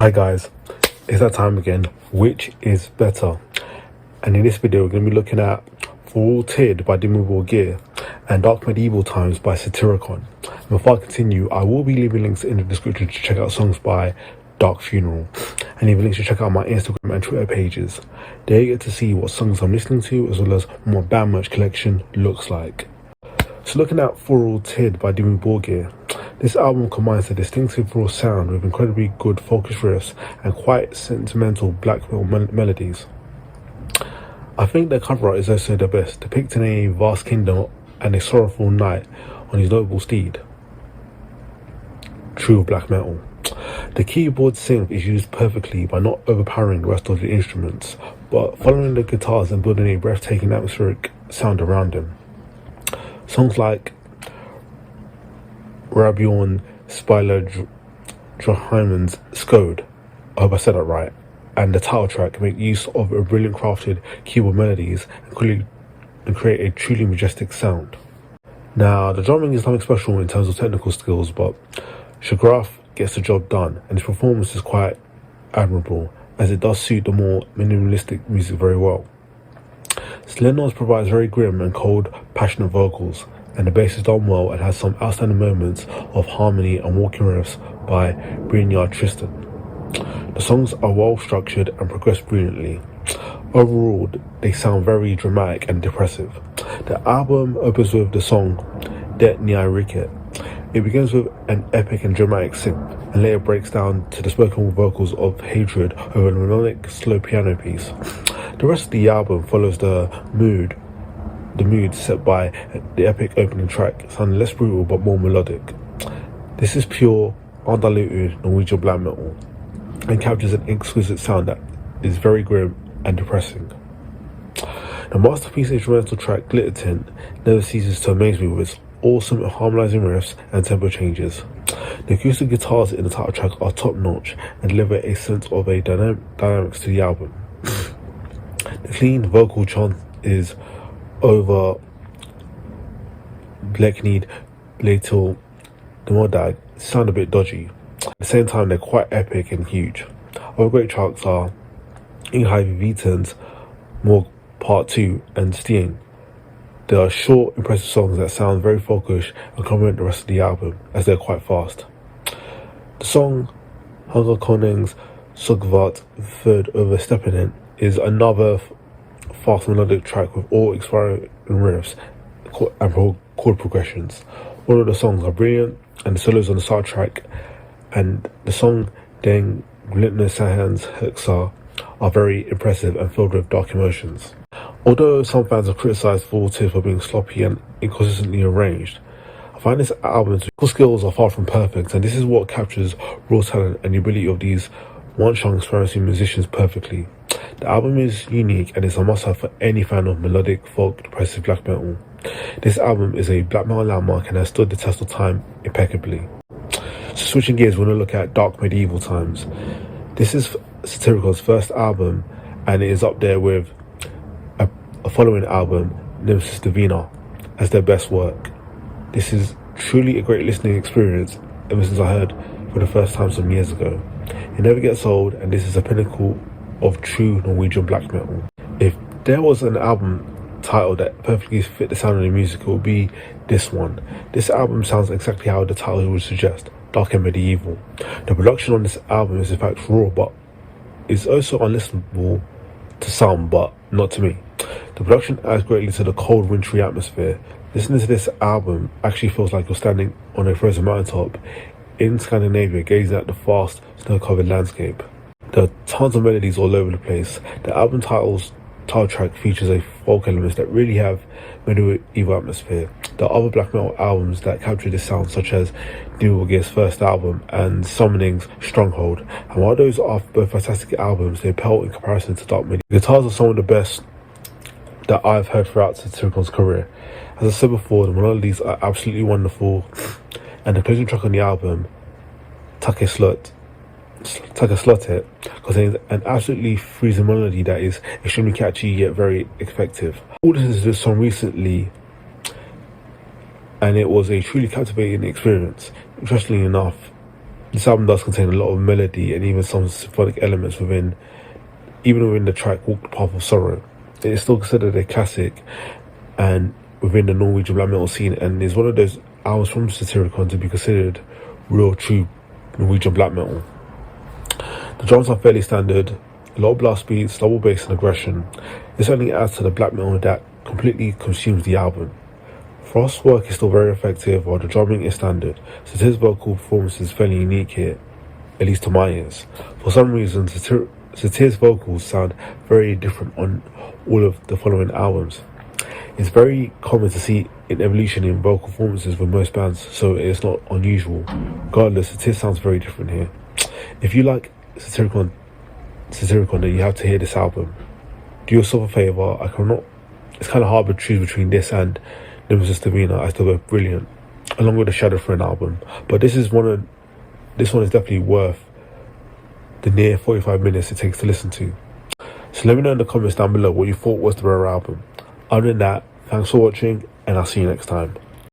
Hi guys, it's that time again. Which is better? And in this video we're going to be looking at For All Tid by DIMMU BORGIR and Dark Medieval Times by SATYRICON. Before I continue, I will be leaving links in the description to check out songs by Dark Funeral, and leaving links to check out my Instagram and Twitter pages. There you get to see what songs I'm listening to, as well as what my band merch collection looks like. So looking at For All Tid by DIMMU BORGIR, this album combines a distinctive raw sound with incredibly good focused riffs and quite sentimental black metal melodies. I think the cover art is also the best, depicting a vast kingdom and a sorrowful knight on his noble steed. True black metal. The keyboard synth is used perfectly by not overpowering the rest of the instruments, but following the guitars and building a breathtaking atmospheric sound around them. Songs like Rabion Spyler Draheimen's Skode, I hope I said that right, and the title track make use of a brilliant crafted keyboard melodies and create a truly majestic sound. Now, the drumming is nothing special in terms of technical skills, but Shagraf gets the job done, and his performance is quite admirable, as it does suit the more minimalistic music very well. Slenos provides very grim and cold, passionate vocals, and the bass is done well and has some outstanding moments of harmony and walking riffs by Brynjar Tristan. The songs are well structured and progress brilliantly. Overall, they sound very dramatic and depressive. The album opens with the song Det Nya Riket. It begins with an epic and dramatic synth, and later breaks down to the spoken vocals of hatred over a melodic, slow piano piece. The rest of the album follows the mood set by the epic opening track, sounding less brutal but more melodic. This is pure, undiluted Norwegian black metal, and captures an exquisite sound that is very grim and depressing. The masterpiece instrumental track Glitter Tint never ceases to amaze me with its awesome harmonizing riffs and tempo changes. The acoustic guitars in the title track are top notch and deliver a sense of a dynamics to the album. The clean vocal chant is over Bleknid Blatel Demodag sound a bit dodgy. At the same time, they're quite epic and huge. Other great tracks are Inghai Vitens, Morg Part 2 and Steen. They are short, impressive songs that sound very focused and complement the rest of the album, as they're quite fast. The song Hunger Konings Sugvat Third Over Steppinen is another fast melodic track with all expiring riffs and chord progressions. All of the songs are brilliant, and the solos on the soundtrack and the song Den Glitner Sahans Hexa are very impressive and filled with dark emotions. Although some fans have criticised For All Tid for being sloppy and inconsistently arranged, I find this album's vocal skills are far from perfect, and this is what captures raw talent and the ability of these one-shot experiencing musicians perfectly. The album is unique and is a must-have for any fan of melodic, folk, depressive black metal. This album is a black metal landmark and has stood the test of time impeccably. So switching gears, we're going to look at Dark Medieval Times. This is SATYRICON's first album, and it is up there with a following album, Nemesis Divina, as their best work. This is truly a great listening experience ever since I heard for the first time some years ago. It never gets old, and this is a pinnacle of true Norwegian black metal. If there was an album title that perfectly fit the sound of the music, it would be this one. This album sounds exactly how the title would suggest, dark and medieval. The production on this album is in fact raw, but it's also unlistenable to some, but not to me. The production adds greatly to the cold, wintry atmosphere. Listening to this album actually feels like you're standing on a frozen mountaintop in Scandinavia, gazing at the vast, snow-covered landscape. There are tons of melodies all over the place. The album title track features a folk elements that really have medieval atmosphere. There are other black metal albums that capture this sound, such as DIMMU BORGIR's first album and Summoning's Stronghold. And while those are both fantastic albums, they pale in comparison to Dark Medieval. The guitars are some of the best that I've heard throughout SATYRICON's career. As I said before, the melodies are absolutely wonderful, and the closing track on the album, Take Slot It, contains an absolutely freezing melody that is extremely catchy yet very effective. I listened to this song recently, and it was a truly captivating experience. Interestingly enough, This album does contain a lot of melody and even some symphonic elements even within the track Walk the Path of Sorrow. It is still considered a classic and within the Norwegian black metal scene, and is one of those albums from Satyricon to be considered real true Norwegian black metal. The drums are fairly standard, a lot of blast beats, double bass and aggression. This only adds to the black metal that completely consumes the album. Frost's work is still very effective while the drumming is standard, so his vocal performance is fairly unique here, at least to my ears. For some reason, Satyr's vocals sound very different on all of the following albums. It's very common to see an evolution in vocal performances with most bands, so it's not unusual. Regardless, Satyr sounds very different here. If you like Satyricon, then you have to hear this album. Do yourself a favour. It's kind of hard to choose between this and Nemesis Divina, as they were brilliant, along with the Shadow Throne album. But this one is definitely worth the near 45 minutes it takes to listen to. So let me know in the comments down below what you thought was the rare album. Other than that, thanks for watching, and I'll see you next time.